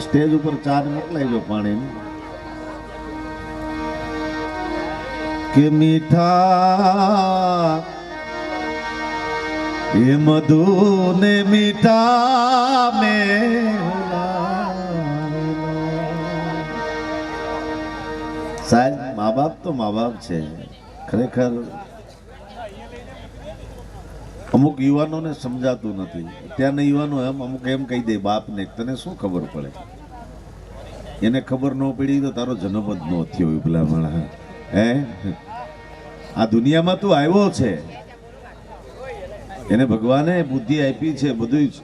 Stage ઉપર ચાર મોકલાઈજો પાણી કે મીઠા એ મધુ ને મીઠા મેં સાહેબ મા બાપ તો મા બાપ છે ખરેખર અમુક યુવાનોને સમજાતું નથી ત્યાંના યુવાનો અમુક એમ કહી દે બાપને તને શું ખબર પડે એને ખબર ન પડી તો તારો જન્મ જ ન થયો પેલા માણસ હે આ દુનિયામાં તું આવ્યો છે એને ભગવાને બુદ્ધિ આપી છે બધું જ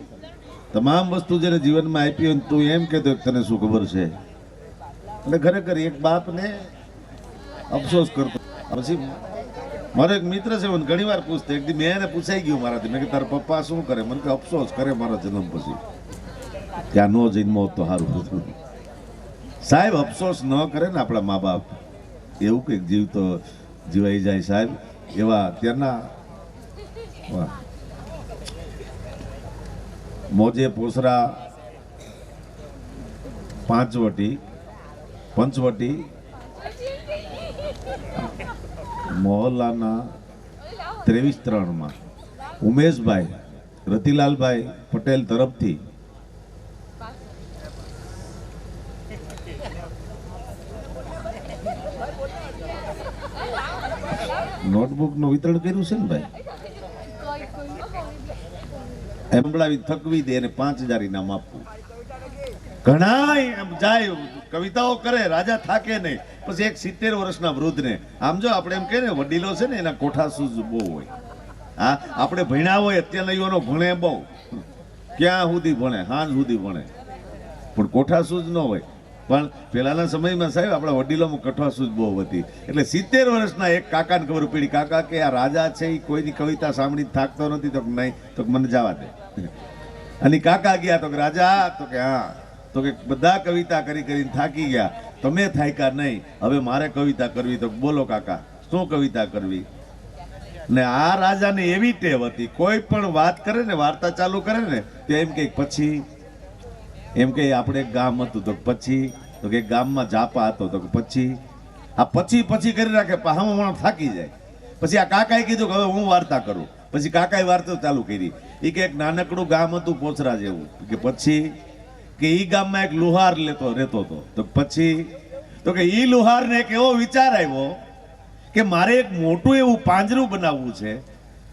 તમામ વસ્તુ જેને જીવનમાં આપી હોય તું એમ કહેતો તને શું ખબર છે એટલે ખરેખર એક બાપને અફસોસ કરતો પછી મારો એક મિત્ર છે મને ઘણી વાર પૂછતો એક દી મેં એને પૂછાઈ ગયું મારાથી મેં કે તારા પપ્પા શું કરે મને કે અફસોસ કરે મારા જન્મ પછી ત્યાં નો જન્મો તો સારું હતું સાહેબ અફસોસ ન કરે ને આપણા મા બાપ એવું કંઈક જીવ તો જીવાઈ જાય સાહેબ એવા ત્યારના મોજે પોસરા પાંચવટી પંચવટી મોહલ્લાના 23-3 ઉમેશભાઈ રતિલાલભાઈ પટેલ તરફથી નોટબુક નું વિતરણ કર્યું છે ને ભાઈ એમળાવી થકવી દે અને 5000 ઇનામ આપવું ઘણા જાય કવિતાઓ કરે રાજા થાકે નહીં પછી એક 70 વર્ષના વૃદ્ધને આમ જો આપણે એમ કહે ને વડીલો છે ને એના કોઠાસૂઝ બહુ હોય હા આપણે ભણ્યા હોય અત્યારના યુવાનો ભણે બહુ ક્યાં સુધી ભણે હાંજ સુધી ભણે પણ કોઠાસૂઝ ન હોય પણ પહેલાના સમયમાં સાહેબ આપણા વડીલોમાં કોઠાસૂઝ બહુ હતી એટલે 70 વર્ષના એક કાકાને ખબર પડી કાકા કે આ રાજા છે એ કોઈની કવિતા સાંભળી થાકતો નથી તો નહીં તો મને જવા દે અને કાકા ગયા તો કે રાજા તો કે હા તો કે બધા કવિતા કરી કરીને થાકી ગયા તમે થાક્યા નહીં હવે મારે કવિતા કરવી તો બોલો કાકા શું કવિતા કરવી ને આ રાજાને એવી ટેવ હતી કોઈ પણ વાત કરે ને વાર્તા ચાલુ કરે ને તો એમ કે પછી એમ કે આપણે એક ગામ હતું તો પછી તો કે ગામમાં જાપા હતો તો પછી આ પછી કરી રાખે પાહામાં થાકી જાય પછી આ કાકાએ કીધું કે હવે હું વાર્તા કરું પછી કાકાએ વાર્તા ચાલુ કરી એ કે એક નાનકડું ગામ હતું પોચરા જેવું કે પછી કે ઈ ગામમાં એક લુહાર રહેતો હતો તો પછી તો કે ઈ લુહારને એક એવો વિચાર આવ્યો કે મારે એક મોટું એવું પાંજરું બનાવવું છે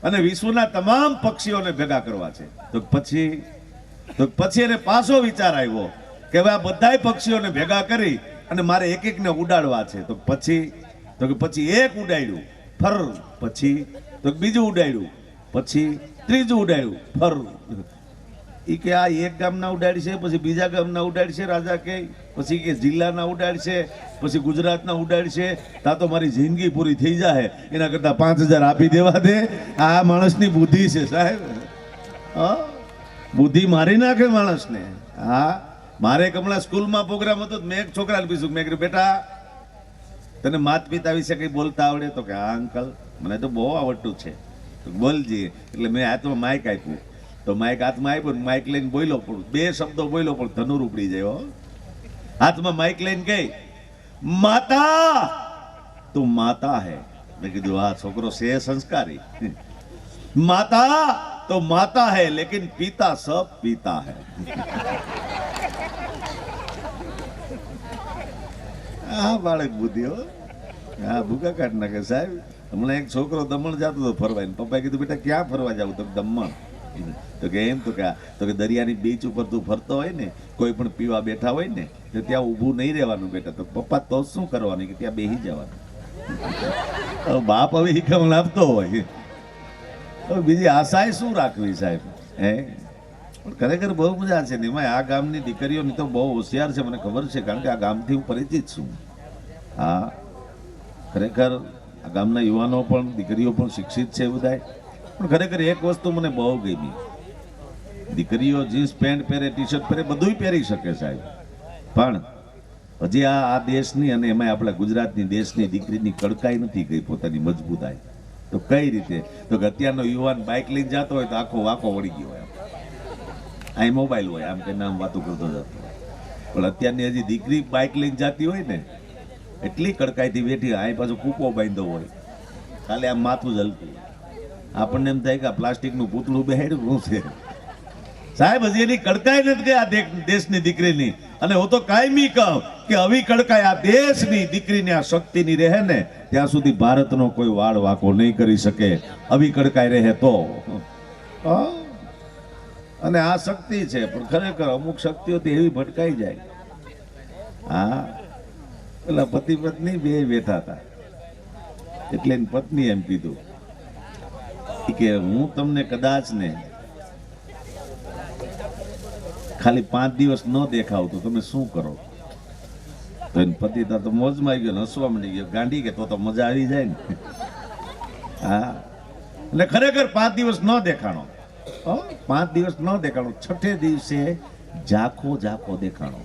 અને વિશ્વના તમામ પક્ષીઓને ભેગા કરવા છે તો પછી એને પાછો વિચાર આવ્યો કે હવે આ બધાય પક્ષીઓને ભેગા કરી અને મારે એક એકને ઉડાડવા છે તો પછી એક ઉડાડ્યું ફર પછી તો બીજું ઉડાડ્યું પછી ત્રીજું ઉડાડ્યું ફર ઈ કે આ એક ગામના ઉડાડશે પછી બીજા ગામના ઉડાડશે રાજા કે પછી કે જિલ્લાના ઉડાડશે પછી ગુજરાતના ઉડાડશે તા તો મારી જિંદગી પૂરી થઈ જાય એના કરતા 5000 આપી દેવા દે આ માણસની બુદ્ધિ છે સાહેબ હા બુદ્ધિ મારી નાખે માણસને હા મારે હમણાં સ્કૂલમાં પ્રોગ્રામ હતો મેં એક છોકરાને પૂછ્યું મેં કીધું બેટા તને માતા પિતા વિશે કઈ બોલતા આવડે તો કે હા અંકલ મને તો બહુ આવડતું છે બોલજી એટલે મેં હાથમાં માઇક આપ્યું તો માઇક હાથમાં આપ્યું માઇક લઈને બોલ્યો પણ 2 શબ્દો બોલ્યો પણ ધનુર ઉપડી જાય હાથમાં માઇક લઈને કઈ માતા તું માતા હે મેં કીધું આ છોકરો છે સંસ્કારી માતા तो माता है लेकिन पीता सब पीता है हाँ बालक बुद्धि हो हाँ भूखा काट नाखे साहब हमने एक छोकरो दमण जातो तो फरवा पप्पा कीधुं बेटा क्या फरवा जाऊं तो दमण तो के एम तो क्या तो के दरियानी बीच पर तू फरतो होय ने कोई पण पीवा बैठा होय ने तो त्यां ऊभું नहीं રહેવાનું बेटा तो पप्पा तो શું કરવાનું કે ત્યાં બેહી જવાનું બાપ હવે હિકમ લાવતો હોય બીજી આશાએ શું રાખવી સાહેબ હે ખરેખર બહુ મજા છે ને એમાં આ ગામની દીકરીઓની તો બહુ હોશિયાર છે મને ખબર છે કારણ કે આ ગામથી હું પરિચિત છું હા ખરેખર આ ગામના યુવાનો પણ દીકરીઓ પણ શિક્ષિત છે બધાય પણ ખરેખર એક વસ્તુ મને બહુ ગમી દીકરીઓ જીન્સ પેન્ટ પહેરે ટી શર્ટ પહેરે બધું પહેરી શકે સાહેબ પણ હજી આ દેશની અને એમાં આપણા ગુજરાતની દેશની દીકરીની કડકાઈ નથી ગઈ પોતાની મજબૂતાઈ તો કઈ રીતે તો કે અત્યારનો યુવાન બાઇક લઈને જતો હોય તો આખો વાંકો વળી ગયો હોય અહીં મોબાઈલ હોય આમ કે નામ વાતો કરતો જતો પણ અત્યારની હજી દીકરી બાઇક લઈને જતી હોય ને એટલી કડકાઈથી બેઠી, આ પાછો કૂકો બાંધો હોય, ખાલી આમ માથું જ હલતું, આપણને એમ થાય કે આ પ્લાસ્ટિકનું પૂતળું બેહાડ્યું શું છે સાહેબ. હજી એની કડકાઈ નથી કે આ દેશની દીકરીની. અને હું તો કાયમી કહું કે આવી કડકાઈ આ દેશની દીકરીની આ શક્તિની રહે ને ત્યાં સુધી ભારતનો કોઈ વાળ વાંકો નહીં કરી શકે. આવી કડકાઈ રહે તો. અને આ શક્તિ છે, પણ ખરેખર અમુક શક્તિઓથી એવી ભટકાઈ જાય. હા, પેલા પતિ પત્ની બે બેઠા હતા, એટલે એની પત્ની એમ કીધું કે હું તમને કદાચ ને ખાલી 5 દિવસ ન દેખાવ તો તમે શું કરો? તો એની પતિ તો મોજમાં આવી ગયો, હસવા માંડી ગયો, ગાંડી કે તો મજા આવી જાય ને. હા, એટલે ખરેખર 5 દિવસ ન દેખાણો, 5 દિવસ ન દેખાણો, છઠ્ઠે દિવસે ઝાખો ઝાખો દેખાણો.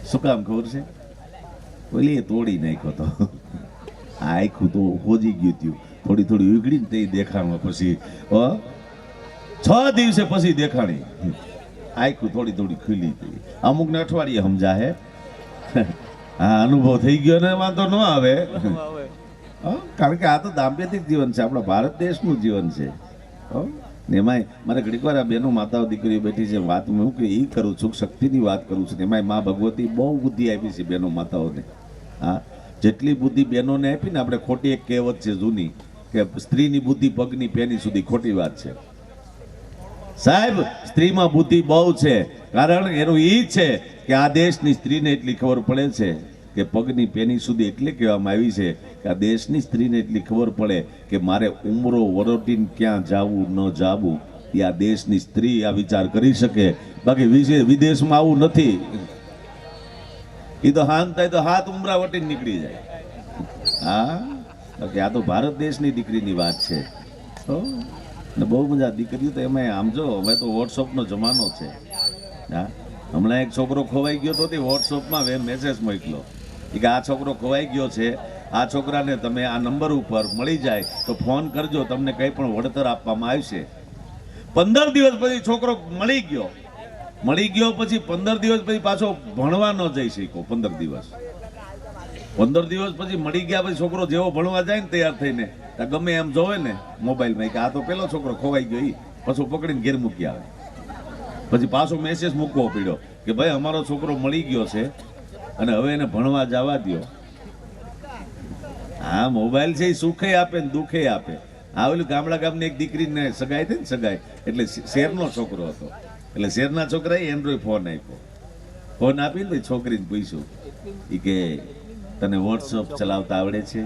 શું કામ ખબર છે? ઓલી તોડી નાખ્યો તો આખું તો હોજી ગયું હતું, થોડી થોડી ઉગડી ને તે દેખાણો. પછી 6 દિવસે પછી દેખાણી, આખું થોડી થોડી ખુલી હતી. અમુક ને અઠવાડિયે સમજા હે. હા, અનુભવ થઈ ગયો ને વાંધો ન આવે, કારણ કે આ તો દાંપત્યિક જીવન છે, આપણા ભારત દેશનું જીવન છે. એમાંય મારે ઘડીક વાર આ બહેનો માતાઓ દીકરીઓ બેઠી છે, વાત હું કે એ કરું છું, શક્તિની વાત કરું છું. એમાંય મા ભગવતી બહુ બુદ્ધિ આપી છે બહેનો માતાઓને. હા, જેટલી બુદ્ધિ બહેનોને આપી ને, આપણે ખોટી એક કહેવત છે જૂની કે સ્ત્રીની બુદ્ધિ પગની પેની સુધી, ખોટી વાત છે સાહેબ. સ્ત્રીમાં બુદ્ધિ બહુ છે, કારણ એનું એ છે કે આ દેશની સ્ત્રીને એટલી ખબર પડે છે કે પગની પેની સુધી. એટલે કહેવામાં આવી છે કે આ દેશની સ્ત્રીને એટલી ખબર પડે કે મારે ઉમરો વરોટીને ક્યાં જાવું ન જાવું, એ આ દેશની સ્ત્રી આ વિચાર કરી શકે. બાકી વિદેશમાં આવું નથી. એ તો હાન થાય તો હાથ ઉમરા વટીને નીકળી જાય. હા, બાકી આ તો ભારત દેશની દીકરીની વાત છે. ને બહુ મજા. દીકરીઓ તો એમાં આમ જો, હવે તો વોટ્સઅપનો જમાનો છે. હા, હમણાં એક છોકરો ખોવાઈ ગયો તો તે વોટ્સઅપમાં મેસેજ મોકલ્યો કે આ છોકરો ખોવાઈ ગયો છે, આ છોકરાને તમે આ નંબર ઉપર મળી જાય તો ફોન કરજો, તમને કંઈ પણ વળતર આપવામાં આવશે. 15 દિવસ પછી છોકરો મળી ગયો પછી 15 દિવસ પછી પાછો ભણવા ન જઈ શક્યો. 15 દિવસ પછી મળી ગયા પછી છોકરો જેવો ભણવા જાય ને તૈયાર થઈને, ગમે એમ જોવે ને મોબાઈલમાં કે આ તો પેલો છોકરો ખોવાઈ ગયો, પાછો પકડીને ઘેર મૂકી આવે. પછી પાછો મેસેજ મૂકવો પડ્યો કે ભાઈ અમારો છોકરો મળી ગયો છે અને હવે એને ભણવા જવા દો. હા, મોબાઈલ છે એ સુખે આપે ને દુઃખે આપે. આવેલું ગામની એક દીકરીને સગાઈ થઈ ને, સગાઈ એટલે શેરનો છોકરો હતો, એટલે શેરના છોકરાએ એન્ડ્રોઈડ ફોન આપ્યો. ફોન આપીને છોકરીને પૂછ્યું કે તને વોટ્સઅપ ચલાવતા આવડે છે?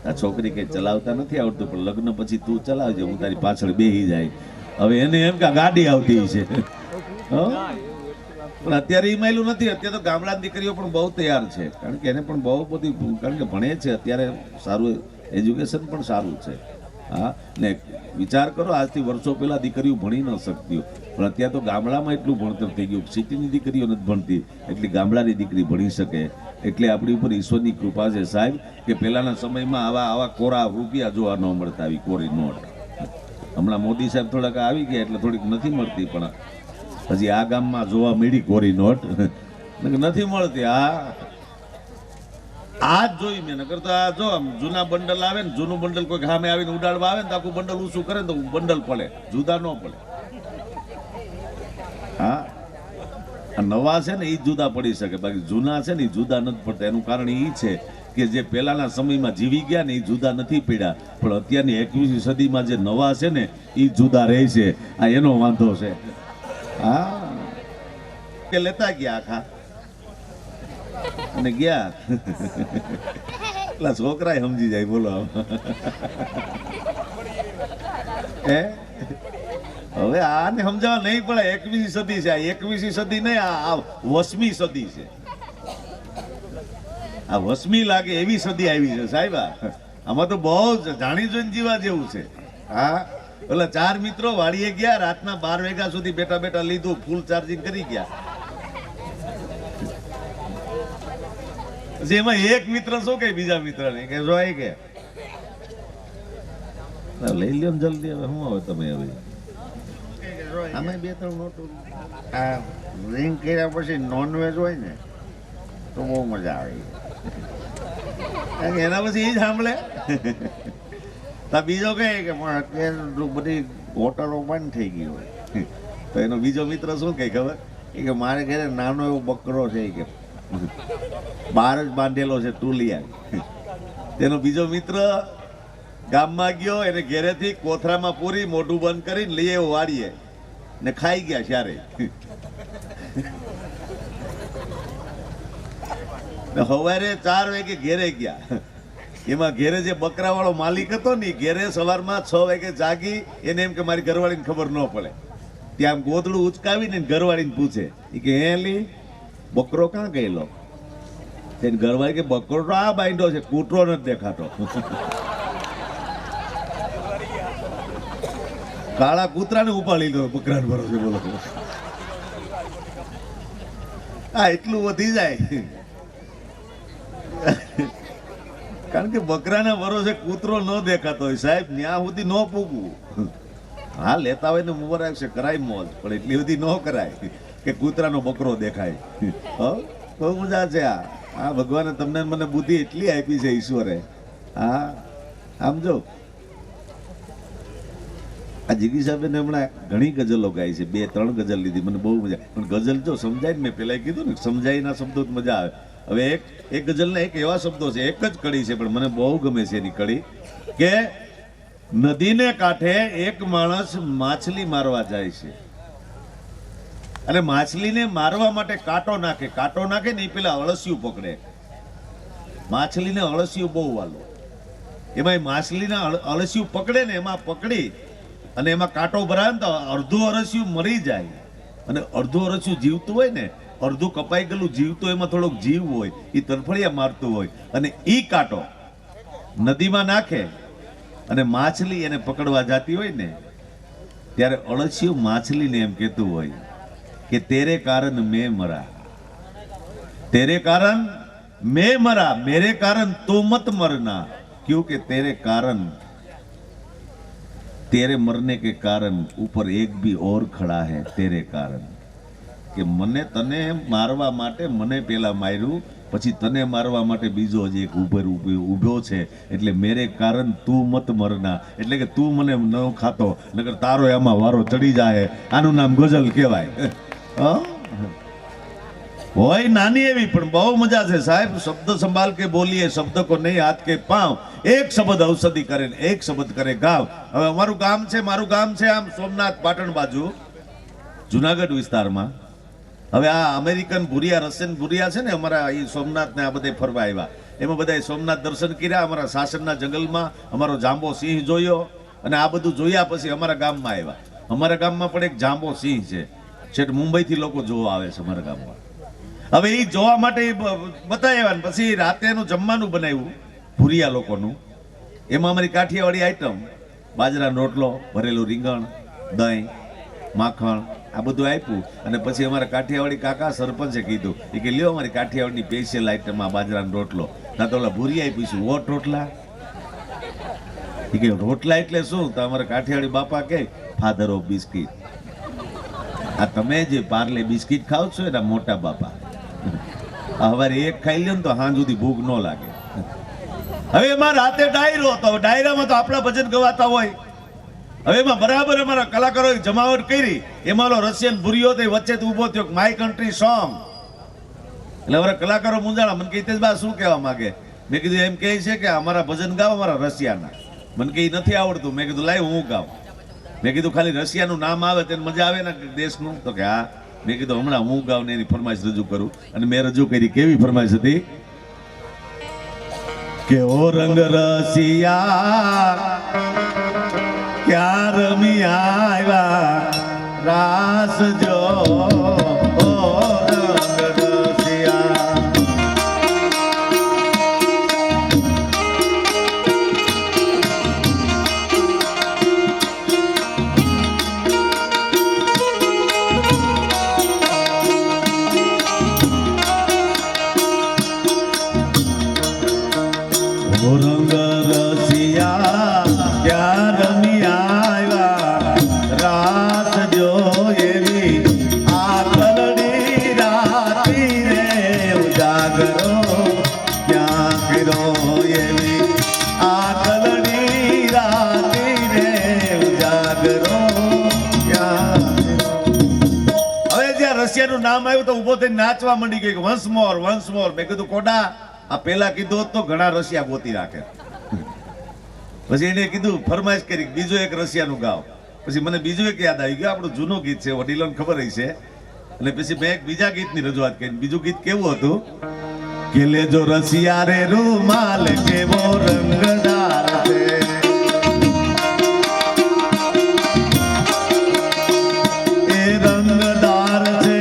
આ છોકરી કે ચલાવતા નથી આવડતું, પણ લગ્ન પછી તું ચલાવજે, હું તારી પાછળ બેસી જાય. હવે એને એમ કે ગાડી આવતી છે. પણ અત્યારે એ માયલું નથી. અત્યારે તો ગામડાની દીકરીઓ પણ બહુ તૈયાર છે, કારણ કે એને પણ બહુ બધી, કારણ કે ભણે છે અત્યારે, સારું એજ્યુકેશન પણ સારું છે. હા, ને વિચાર કરો, આજથી વર્ષો પહેલા દીકરીઓ ભણી ન શકતી, પણ અત્યારે તો ગામડામાં એટલું ભણતર થઈ ગયું, સિટીની દીકરીઓ નથી ભણતી, એટલી ગામડાની દીકરી ભણી શકે. એટલે આપણી ઉપર ઈશ્વરની કૃપા છે સાહેબ, કે પહેલાના સમયમાં આવા કોરા રૂપિયા જોવા ન મળતા, આવી કોરી નોટ. હમણાં મોદી સાહેબ થોડાક આવી ગયા એટલે થોડીક નથી મળતી, પણ હજી આ ગામમાં જોવા મળી કોરી નોટ, નથી મળતી. આ જ જોઈ મેં, નકર તો આ જો જૂના બંડલ આવે ને, જૂનું બંડલ કોઈ સામે આવીને ઉડાડવા આવે ને તો આખું બંડલ ઊંચું કરે ને તો બંડલ પડે, જુદા ન પડે. હા, નવા છે ને એ જુદા પડી શકે, બાકી જૂના છે ને એ જુદા નથી પડતા. એનું કારણ એ છે કે જે પહેલાના સમયમાં જીવી ગયા ને એ જુદા નથી પડ્યા, પણ અત્યારની 21મી સદીમાં જે નવા છે ને એ જુદા રહે છે. આ એનો વાંધો છે. હા, કે લેતા ગયા આખા અને ગયા એટલા છોકરા સમજી જાય. બોલો હવે આને સમજાવવા નહીં પડે. 21મી સદી છે. આ 21મી સદી નહીં, આ 8મી સદી છે. આ 8મી લાગે એવી સદી આવી છે સાહેબ. આમાં તો બહુ જાણી જોઈને જીવા જેવું છે. હા, ઓલા 4 મિત્રો વાડીએ ગયા, રાતના 12 વાગ્યા સુધી બેઠા બેઠા લીધું, ફૂલ ચાર્જિંગ કરી ગયા. એમાં એક મિત્ર શું કે બીજા મિત્ર ને કે જોઈ કે લઈ લ્યો ને જલ્દી. હવે શું આવે તમે હવે અમે બે ત્રણ નોટો આ રિંગ કર્યા પછી નોનવેજ હોય ને તો બહુ મજા આવે કારણ કે એના પછી એ જ સાંભળે તો બીજો કહે કે અત્યારે બધી હોટલો બંધ થઈ ગઈ હોય તો એનો બીજો મિત્ર શું કહે ખબર કે મારે ઘરે નાનો એવો બકરો છે કે બહાર જ બાંધેલો છે તુલિયા તેનો બીજો મિત્ર ગામમાં ગયો એને ઘેરેથી કોથરામાં પૂરી મોઢું બંધ કરીને લઈ આવ્યો વાડીએ ને ખાઈ ગયા ત્યારે સવારે 4 વાગે ઘેરે ગયા એમાં ઘેરે જે બકરા વાળો માલિક હતો ને ઘેરે સવારમાં 6 વાગે જાગી એને એમ કે મારી ઘરવાળીને ખબર ન પડે ત્યાં ગોદડું ઉચકાવીને ઘરવાળીને પૂછે કે હે લી બકરો ક્યાં ગયેલો તેને ઘરવાળી કે બકરો તો આ બાંધ્યો છે કૂતરો નથી દેખાતો કાળા કૂતરાને ઉપાડી લીધો બકરાને ભરોસે બોલો હા એટલું વધી જાય કારણ કે બકરાના ભરોસે કૂતરો ન દેખાતો હોય સાહેબ ત્યાં સુધી ન પૂગવું હા લેતા હોય ને ઉંમર આવશે કરાય મોજ પણ એટલી બધી ન કરાય કે કૂતરાનો બકરો દેખાય બહુ મજા છે આ ભગવાને તમને મને બુદ્ધિ એટલી આપી છે ઈશ્વરે હા આમ જો આ જીગી સાહેબે હમણાં ઘણી ગઝલો ગાઈ છે 2-3 ગઝલ લીધી મને બહુ મજા પણ ગઝલ જો સમજાય ને મેં પેલા કીધું ને સમજાયના શબ્દો જ મજા આવે હવે એક ગઝલના એક એવા શબ્દો છે એક જ કડી છે પણ મને બહુ ગમે છે એની કડી કે નદીને કાંઠે એક માણસ માછલી મારવા જાય છે અને માછલીને મારવા માટે કાંટો નાખે ને એ પેલા અળસિયું પકડે માછલીને અળસિયું બહુ વાલો એમાં માછલીના અળસિયું પકડે ને એમાં પકડી અને એમાં કાંટો ભરાય ને તો અડધું અળસિયું મરી જાય અને અડધું અળસિયું જીવતું હોય ને અડધું કપાઈ ગયેલું જીવતું એમાં થોડોક જીવ હોય એ તરફડિયા મારતું હોય અને ઈ કાંટો નદીમાં નાખે અને માછલી એને પકડવા જતી હોય ને ત્યારે અળસિયું માછલીને એમ કહેતું હોય કે તેરે કારણ મેં મરા મેરે કારણ તું મત મરના क्योंकि तेरे मरने के कारण ऊपर एक भी और खड़ा है तेरे कारण કે મને તને મારવા માટે મને પેલા માર્યું પછી તને મારવા માટે બીજો જ એક ઊભો છે એટલે મેરે કારણ તું મત મરના એટલે કે તું મને ન ખાતો નકર તારો એમાં વારો ચડી જાય આનું નામ ગઝલ કહેવાય હોય નાની એવી પણ બહુ મજા છે સાહેબ શબ્દ સંભાળ કે બોલીએ શબ્દ કો નહીં હાથ કે પાવ એક શબ્દ ઔષધિ કરે એક શબ્દ કરે ગાવ હવે અમારું ગામ છે આમ સોમનાથ પાટણ બાજુ જુનાગઢ વિસ્તારમાં હવે આ અમેરિકન ભૂરિયા રશિયન ભૂરિયા છે ને અમારા એ સોમનાથ ને આ બધે ફરવા આવ્યા એમાં બધા સોમનાથ દર્શન કર્યા અમારા સાસણના જંગલમાં અમારો જાંબો સિંહ જોયો અને આ બધું જોયા પછી અમારા ગામમાં આવ્યા અમારા ગામમાં પણ એક જાંબો સિંહ છે છેટ મુંબઈથી લોકો જોવા આવે છે અમારા ગામમાં હવે એ જોવા માટે બતાવ્યા ને પછી રાતે એનું જમવાનું બનાવ્યું ભૂરિયા લોકોનું એમાં અમારી કાઠિયાવાડી આઈટમ બાજરાનો રોટલો ભરેલું રીંગણ દહીં માખણ આ બધું આપ્યું અને પછી અમારા કાઠિયાવાડી કાકા સરપંચે કીધું એ કે લ્યો અમારી કાઠિયાવાડની સ્પેશિયલ આઈટમ આ બાજરાનો રોટલો ના તો ઓલા ભૂરી આપીશું ઓટ રોટલા એ કે રોટલા એટલે શું તો અમારા કાઠિયાવાડી બાપા કે ફાધર ઓફ બિસ્કીટ આ તમે જે પાર્લે બિસ્કીટ ખાવ છો એના મોટા બાપા હવારે એક ખાઈ લ્યો ને તો હાંજ સુધી ભૂખ ન લાગે હવે એમાં રાતે ડાયરો હતો ડાયરામાં તો આપણા ભજન ગવાતા હોય હવે એમાં બરાબર અમારા કલાકારોએ જમાવટ કરી એમાં રશિયન ભૂરિયો તે વચ્ચે ઉભો થયો માય કન્ટ્રી સોંગ એટલે અમારા કલાકારો મૂંઝાણા મને કહી બા શું કહેવા માંગે મેં કીધું એમ કહે છે કે અમારા ભજન ગાવ અમારા રશિયાના મને કઈ નથી આવડતું મેં કીધું લાવ હું ગાઉં મેં કીધું ખાલી રશિયાનું નામ આવે તેને મજા આવે ને દેશનું તો કે હા મેં કીધું હમણાં હું ગાઉં ને એની ફરમાઈશ રજૂ કરું અને મેં રજૂ કરી કેવી ફરમાઈશ હતી કે ઓ રંગ રસિયા ક્યાં રમી આવ્યા રાસ જો રંગ રસિયા ક્યાં રમી આવ્યા રાસ જો રશિયાનું નામ આવ્યું તો ઊભો થઈને નાચવા માંડી ગઈ વન્સ મોર વન્સ મોર. મેં કીધું કોડા આ પેલા કીધું હોત તો ઘણા રશિયા ગોતી રાખે. પછી એને કીધું ફરમાઈશ કરી બીજું એક રશિયાનું ગાવ. પછી મને બીજું એક યાદ આવી ગયું, આપણું જૂનું ગીત છે, વડીલોને ખબર હશે. અને પછી મેં એક બીજા ગીતની રજૂઆત કરી. બીજું ગીત કેવું હતું કે લેજો રશિયા રે રૂમાલ કેવો રંગદાર છે, એ રંગદાર છે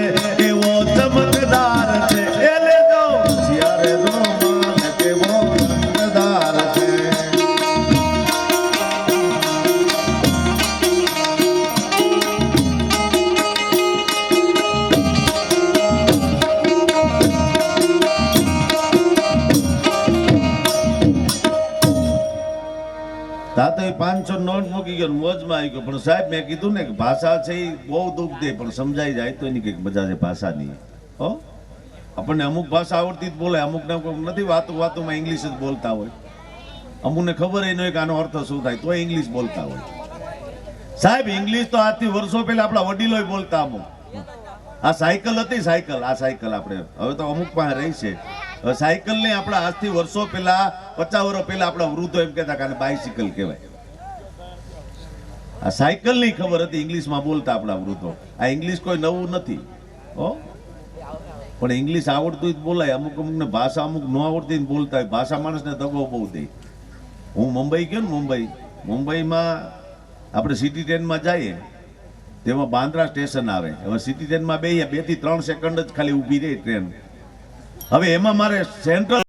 એવો ચમકદાર છે, એ લેજો રશિયા રે રૂમાલ કેવો રંગદાર છે. તા તો એ 500 નોટ મૂકી ગયો, મોજમાં આવી ગયો. પણ સાહેબ મેં કીધું ને કે ભાષા છે એ બહુ દુઃખ દે, પણ સમજાઈ જાય તો એની કંઈક મજા છે ભાષાની. હો, આપણને અમુક ભાષા આવડતી જ બોલે, અમુક નથી, વાતોમાં ઇંગ્લિશ જ બોલતા હોય. અમુકને ખબર એ નહીં કે આનો અર્થ શું થાય તો ઇંગ્લિશ બોલતા હોય. સાહેબ ઇંગ્લિશ તો આજથી વર્ષો પહેલા આપણા વડીલો બોલતા. અમુક આ સાયકલ હતી, સાયકલ, આ સાયકલ આપણે હવે તો અમુક પાસે રહી છે. હવે સાયકલ ને આપણા આજથી વર્ષો પહેલા 50 વર્ષ પહેલા આપણા વૃદ્ધો એમ કહેતા કે આને બાઇસિકલ કહેવાય. આ સાયકલ ની ખબર હતી, ઇંગ્લિશમાં બોલતા આપણા વૃદ્ધો. આ ઇંગ્લિશ કોઈ નવું નથી હો, પણ ઇંગ્લિશ આવડતું જ બોલાય. અમુક ને ભાષા અમુક ન આવડતી બોલતા હોય. ભાષા માણસને દગો બહુ દે. હું મુંબઈ ગયો ને, મુંબઈમાં આપણે સિટી ટ્રેનમાં જઈએ તેમાં બાંદ્રા સ્ટેશન આવે. હવે સિટી ટ્રેનમાં 2 થી 3 સેકન્ડ જ ખાલી ઊભી રહી ટ્રેન. હવે એમાં મારે સેન્ટ્રલ